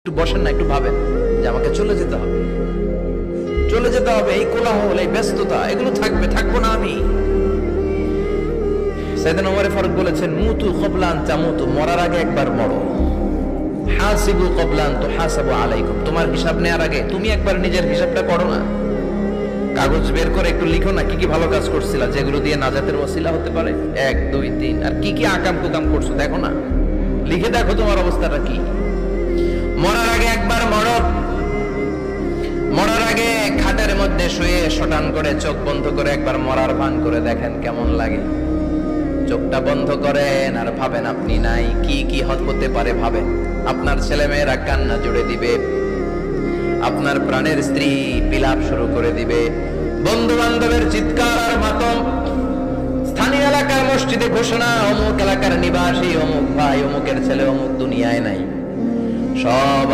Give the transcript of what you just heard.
একটু বসেন না, একটু ভাবেন যে আমাকে চলে যেতে হবে, চলে যেতে হবে। এই কোলাহল, এই ব্যস্ততা, এগুলো থাকবে, থাকবো না আমি। সাইয়েদনা ওমর ফারুক বলেছেন, মুতু ক্বাবলা আন তামুতু, মরার আগে একবার মরো। হাসিবু ক্বাবলা আন তুহাসাবু আলাইকুম, তোমার হিসাব নেওয়ার আগে তুমি একবার নিজের হিসাবটা করো না। কাগজ বের করে একটু লিখো না, কি কি ভালো কাজ করছিলা যেগুলো দিয়ে নাজাতের ওসিলা হতে পারে, 1 2 3, আর কি কি আকাম কুকাম করছো দেখো না, লিখে দেখো তোমার অবস্থাটা কি। মরার আগে একবার মরো। মরার আগে খাটের মধ্যে শুয়ে শটান করে চোখ বন্ধ করে একবার মরার ভান করে দেখেন কেমন লাগে। চোখটা বন্ধ করেন আর ভাবেন আপনি নাই, কি কি হতে পারে ভাবেন। আপনার ছেলে মেয়েরা কান্না জুড়ে দিবে, আপনার প্রাণের স্ত্রী বিলাপ শুরু করে দিবে, বন্ধু বান্ধবের চিৎকার আর মাতম, স্থানীয় এলাকার মসজিদে ঘোষণা, অমুক এলাকার নিবাসী অমুক ভাই অমুকের ছেলে অমুক দুনিয়ায় নাই, সব